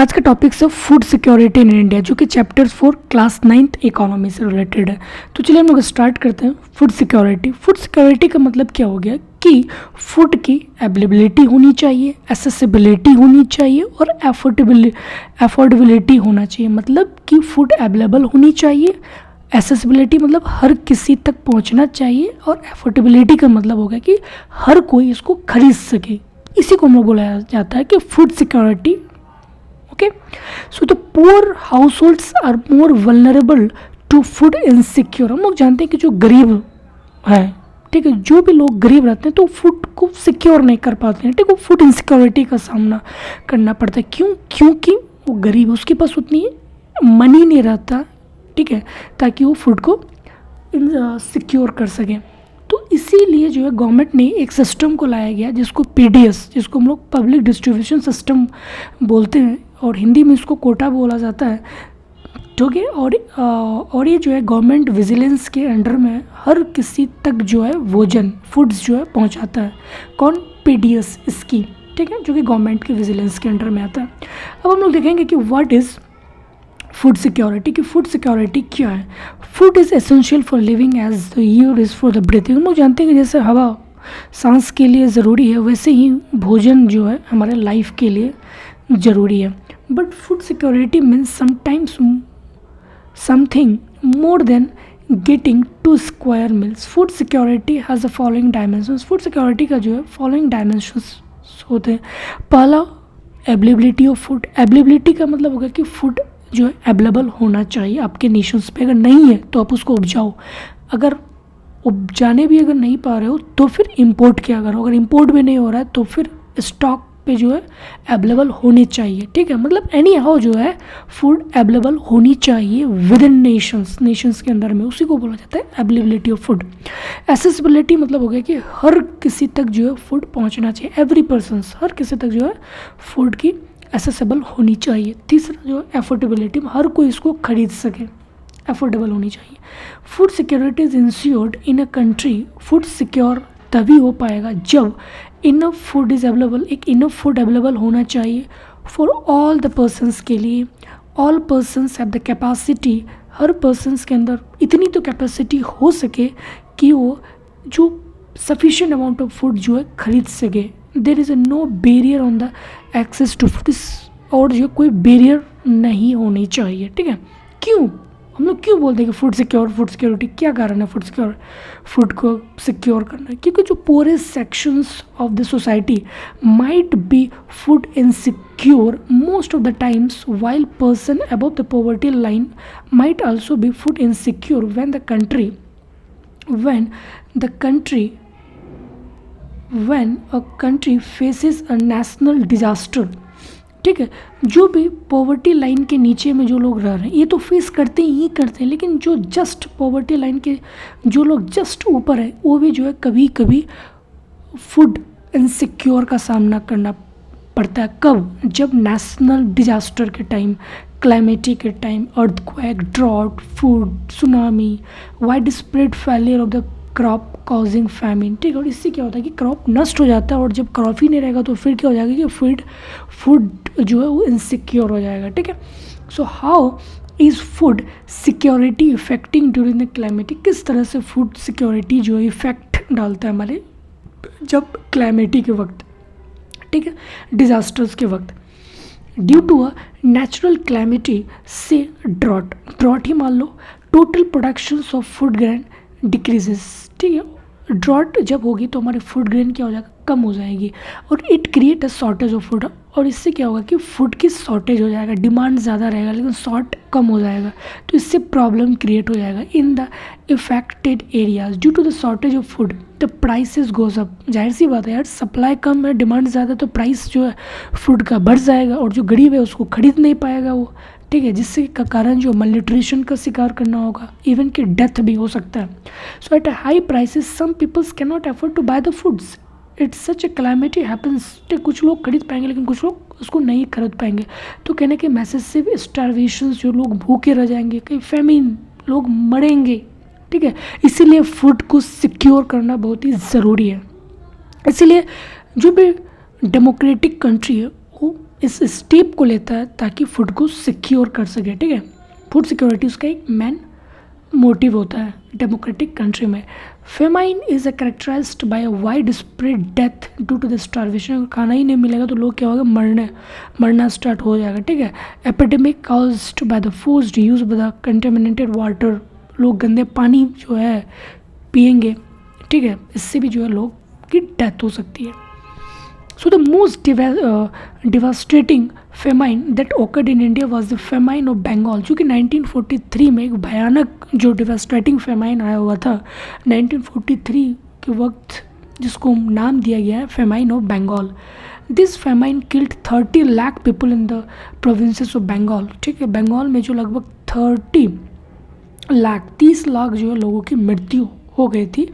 आज का टॉपिक है फूड सिक्योरिटी इन इंडिया, जो कि चैप्टर्स 4 क्लास 9th इकोनॉमी से रिलेटेड है। तो चलिए हम लोग स्टार्ट करते हैं। Food security. फूड सिक्योरिटी का मतलब क्या हो गया कि फूड की अवेलेबिलिटी होनी चाहिए, एसेसिबिलिटी होनी चाहिए और अफोर्डेबिलिटी होना चाहिए। मतलब कि फूड अवेलेबल होनी चाहिए, एसेसिबिलिटी मतलब हर किसी तक पहुंचना चाहिए, और अफोर्डेबिलिटी का मतलब हो गया कि हर कोई इसको खरीद सके। इसी को हम लोग बोला जाता है कि food security. Okay, so the poor households are more vulnerable to food insecure. हम लोग जानते हैं कि जो गरीब है, ठीक है, जो भी लोग गरीब रहते हैं तो फूड को सिक्योर नहीं कर पाते हैं, ठीक है, फूड इनसिक्योरिटी का सामना करना पड़ता है। क्यों? क्योंकि वो गरीब है, उसके पास उतनी मनी नहीं रहता, ठीक है, ताकि वो फूड को सिक्योर कर सके। तो इसीलिए जो है गवर्नमेंट ने एक सिस्टम को लाया गया जिसको पीडीएस, जिसको हम लोग पब्लिक डिस्ट्रीब्यूशन सिस्टम बोलते हैं, और हिंदी में इसको कोटा बोला जाता है, ठीक है। और ये जो है गवर्नमेंट विजिलेंस के अंडर में हर किसी तक जो है भोजन, फूड्स जो है पहुंचाता है। कौन? पीडीएस स्कीम, ठीक है, जो कि गवर्नमेंट के विजिलेंस के अंडर में आता है। अब हम लोग देखेंगे कि व्हाट इज़ फूड सिक्योरिटी, कि फूड सिक्योरिटी क्या है। Food is essential for living as the air is for the breathing. हम लोग जानते हैं कि जैसे हवा सांस के लिए ज़रूरी है, वैसे ही भोजन जो है हमारे लाइफ के लिए ज़रूरी है। But food security means sometimes something more than getting two square meals. Food security has the following dimensions. Food security का जो है फॉलोइंग डायमेंशंस होते हैं। पहला, अवेलेबिलिटी ऑफ फूड। अवेलेबिलिटी का मतलब होगा कि फूड जो है अवेलेबल होना चाहिए आपके नेशंस पे। अगर नहीं है तो आप उसको उपजाओ, अगर उपजाने भी अगर नहीं पा रहे हो तो फिर इंपोर्ट किया करो, अगर इंपोर्ट भी नहीं हो रहा है तो फिर स्टॉक पे जो है अवेलेबल होने चाहिए, ठीक है। मतलब एनी हाउ जो है फूड अवेलेबल होनी चाहिए विद इन नेशंस के अंदर में, उसी को बोला जाता है अवेलेबिलिटी ऑफ फूड। एसेसिबिलिटी मतलब हो गया कि हर किसी तक जो है फूड पहुंचना चाहिए, एवरी पर्सन, हर किसी तक जो है फूड की एसेसिबल होनी चाहिए। तीसरा जो है अफोर्डेबिलिटी, हर कोई इसको खरीद सके, अफोर्डेबल होनी चाहिए। Food security is insured in a country. Food secure तभी हो पाएगा जब इनफ फूड इज़ अवेलेबल, एक इनफ फूड अवेलेबल होना चाहिए फॉर ऑल द पर्सनस के लिए। All persons have the capacity, her persons के अंदर इतनी तो कैपेसिटी हो सके कि वो जो सफिशिएंट अमाउंट ऑफ फूड जो है खरीद सके। There is no barrier on the access to food, और जो कोई बैरियर नहीं होनी चाहिए, ठीक है। क्यों हम लोग क्यों बोलते हैं कि फूड सिक्योरिटी, क्या कारण है फूड को सिक्योर करना? क्योंकि जो forest sections of the society might be food insecure most of the times, while person above the poverty line might also be food insecure when a country faces a national disaster, ठीक है। जो भी poverty line के नीचे में जो लोग रह रहे हैं ये तो फेस करते ही करते हैं, लेकिन जो जस्ट पॉवर्टी लाइन के जो लोग जस्ट ऊपर है वो भी जो है कभी कभी फूड इनसिक्योर का सामना करना पड़ता है। कब? जब नेशनल डिजास्टर के टाइम, क्लाइमेटिक के time, earthquake, drought, food, tsunami, widespread failure of the crop causing famine, ठीक है। और इससे क्या होता है कि क्रॉप नष्ट हो जाता है, और जब क्रॉप ही नहीं रहेगा तो फिर क्या हो जाएगा कि फूड जो है वो इनसिक्योर हो जाएगा, ठीक है। So how is food security affecting during the climatic? किस तरह से फूड सिक्योरिटी जो है इफेक्ट डालता है हमारे जब क्लाइमेटिक के वक्त, ठीक है, डिजास्टर्स के वक्त। ड्यू टू अ नेचुरल क्लाइमेटी से ड्रॉट ही मान लो, total production of food grain decreases, ठीक है। ड्रॉट जब होगी तो हमारे फूड ग्रेन क्या हो जाएगा? कम हो जाएगी, और it create a shortage of food. और इससे क्या होगा कि फूड की शॉर्टेज हो जाएगा, डिमांड ज़्यादा रहेगा लेकिन शॉर्ट कम हो जाएगा, तो इससे प्रॉब्लम क्रिएट हो जाएगा in the affected areas. Due to the shortage of food the prices goes up. जाहिर सी बात है यार, सप्लाई कम है, डिमांड ज़्यादा, तो प्राइस जो है फूड का बढ़ जाएगा, और जो गरीब है उसको खरीद नहीं पाएगा वो, ठीक है, जिससे का कारण जो मलन्यूट्रिशन का शिकार करना होगा, इवन कि डेथ भी हो सकता है। So at a high prices some peoples can not afford to buy the foods. It's such a climate happens, कुछ लोग खरीद पाएंगे लेकिन कुछ लोग उसको नहीं खरीद पाएंगे। तो कहने के मैसेसिव स्टारवेशन, जो लोग भूखे रह जाएंगे, कहीं फेमिन, लोग मरेंगे, ठीक है। इसीलिए फूड को सिक्योर करना बहुत ही ज़रूरी है। इसीलिए जो भी डेमोक्रेटिक कंट्री है वो इस स्टेप को लेता है ताकि फूड को सिक्योर कर सके, ठीक है। फूड सिक्योरिटी उसका एक मेन मोटिव होता है डेमोक्रेटिक कंट्री में। Famine is a characterized by a widespread death due to the starvation. अगर खाना ही नहीं मिलेगा तो लोग क्या होगा, मरना स्टार्ट हो जाएगा, ठीक है। Epidemic caused by the forced use by the contaminated water, लोग गंदे पानी जो है पिएंगे, ठीक है, इससे भी जो है लोग की डेथ हो सकती है। So the most devastating famine that occurred in India was the famine of Bengal, जो कि 1943 में एक भयानक जो डिवास्टेटिंग फेमाइन आया हुआ था 1943 के वक्त, जिसको नाम दिया गया है famine of Bengal. This famine killed 30 lakh people in the provinces of Bengal, ठीक है। बंगाल में जो लगभग 30 लाख जो है लोगों की मृत्यु हो गई थी,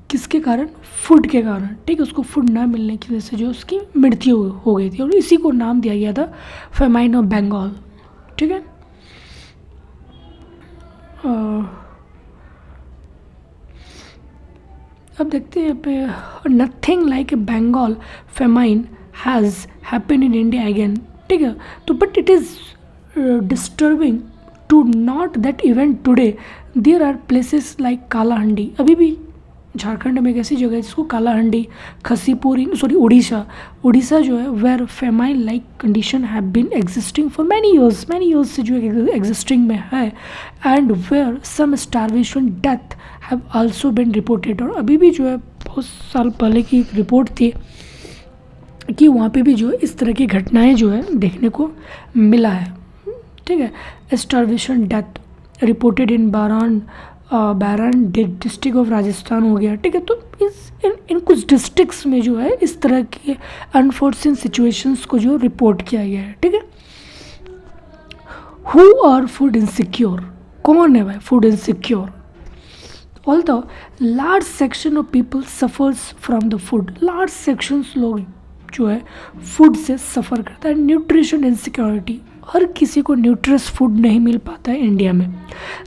किसके कारण, फूड के कारण, ठीक है। उसको फूड ना मिलने की वजह से जो उसकी मृत्यु हो गई थी और इसी को नाम दिया गया था फेमाइन ऑफ बंगाल, ठीक है। अब देखते हैं यहाँ पे, nothing like a Bengal famine has happen in India again, ठीक है। तो but it is disturbing to not that event today there are places like Kalahandi. अभी भी झारखंड में एक ऐसी जगह है जिसको कालाहंडी, खसीपुर, उड़ीसा जो है, where famine like condition have been existing for many years से जो एग्जिस्टिंग में है, and where some starvation death have also been reported. और अभी भी जो है बहुत साल पहले की एक रिपोर्ट थी कि वहाँ पे भी जो है इस तरह की घटनाएं जो है देखने को मिला है, ठीक है। Starvation death reported in बारान district of Rajasthan हो गया, ठीक है। तो इन कुछ डिस्ट्रिक्ट्स में जो है इस तरह के अनफॉर्चुनेट सिचुएशंस को जो रिपोर्ट किया गया है, ठीक है। हु आर फूड इनसिक्योर, कौन है भाई food insecure? Although large section of people suffers from the food, large sections लोग जो है फूड से सफ़र करता है। न्यूट्रिशन इनसिक्योरिटी, हर किसी को न्यूट्रियस फूड नहीं मिल पाता है इंडिया में।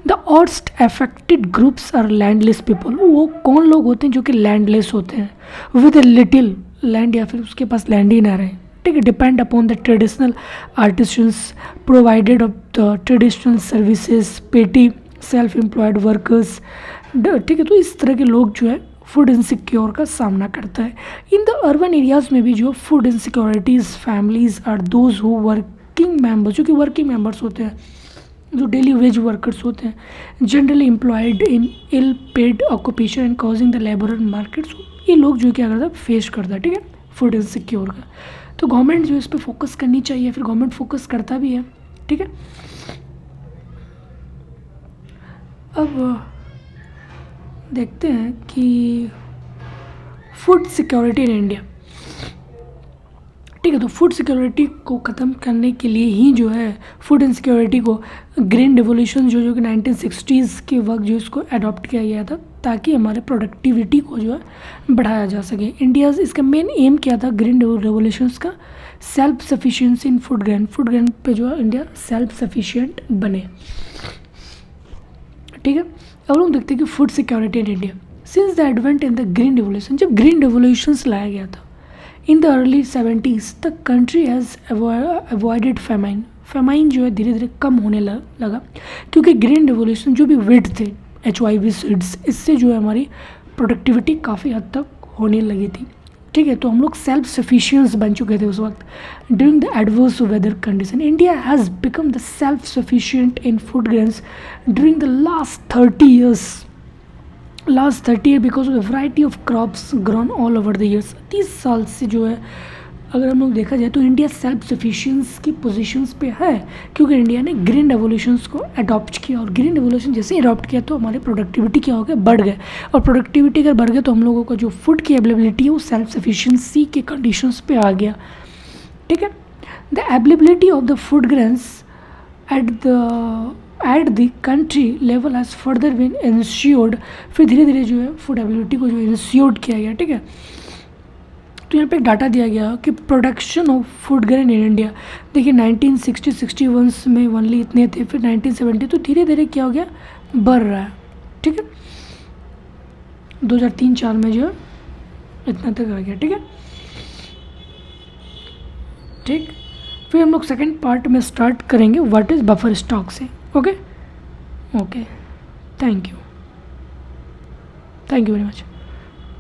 The worst affected groups are landless people, वो कौन लोग होते हैं जो कि लैंडलेस होते हैं, विद ए लिटिल लैंड या फिर उसके पास लैंड ही ना रहे, ठीक है। Depend upon the traditional artisans provided of the traditional services, पेटी सेल्फ एम्प्लॉयड वर्कर्स, ठीक है। तो इस तरह के लोग जो है फूड इनसिक्योर का सामना करता है। इन द अर्बन एरियाज़ में भी जो food insecurities families are those who working members, जो कि वर्किंग मेंबर्स होते हैं, जो डेली वेज वर्कर्स होते हैं, generally employed in ill paid occupation and causing the labour and markets, ये लोग जो क्या करता है फेस करता है, ठीक है, फूड इनसिक्योर का। तो गवर्नमेंट जो इस पर फोकस करनी चाहिए, फिर गवर्नमेंट फोकस करता भी है, ठीक है। अब देखते हैं कि फूड सिक्योरिटी इन इंडिया, ठीक है। तो फूड सिक्योरिटी को ख़त्म करने के लिए ही जो है फूड इनसिक्योरिटी को ग्रीन रिवोल्यूशन जो कि 1960s के वक्त जो इसको अडॉप्ट किया गया था, ताकि हमारे प्रोडक्टिविटी को जो है बढ़ाया जा सके। इंडिया इसका मेन एम क्या था ग्रीन रिवोल्यूशंस का, सेल्फ सफिशिएंसी इन फूड ग्रेन पे जो है इंडिया सेल्फ सफिशिएंट बने, ठीक है। अब लोग देखते हैं कि food security in India since the advent in the green revolution, जब ग्रीन रिवोल्यूशंस लाया गया था in the early 70s, the country has avoided famine जो है धीरे धीरे कम होने लगा, क्योंकि ग्रीन रिवोल्यूशन जो भी वीट थे HYV सीड्स, इससे जो है हमारी प्रोडक्टिविटी काफ़ी हद तक होने लगी थी, ठीक है। तो हम लोग सेल्फ सफिशिएंस बन चुके थे उस वक्त। During the adverse weather condition India has become the self sufficient in food grains during the last 30 years because of the variety of crops grown all over the years. 30 साल से जो है अगर हम लोग देखा जाए तो इंडिया सेल्फ सफिशिएंस की पोजीशंस पे है, क्योंकि इंडिया ने ग्रीन रेवोल्यूशंस को अडॉप्ट किया, और ग्रीन रेवोल्यूशन जैसे ही अडॉप्ट किया तो हमारी प्रोडक्टिविटी क्या हो गया, बढ़ गए, और प्रोडक्टिविटी अगर बढ़ गए तो हम लोगों का जो फूड की अवेलेबिलिटी है वो सेल्फ सफिशिएंसी के कंडीशंस पे आ गया, ठीक है। The availability of the food grains at the country level has further been ensured, फिर धीरे धीरे जो है फूड अवेलेबिलिटी को जो इंश्योर्ड किया गया, ठीक है। तो यहाँ पे एक डाटा दिया गया कि production of food grain in India, देखिए 1960-61 में ओनली इतने थे, फिर 1970 तो धीरे धीरे क्या हो गया, बढ़ रहा है, ठीक है। 2003-4 में जो है इतना तक आ गया, ठीक है। ठीक। फिर हम लोग सेकेंड पार्ट में स्टार्ट करेंगे व्हाट इज़ बफर स्टॉक से। Okay okay, thank you very much.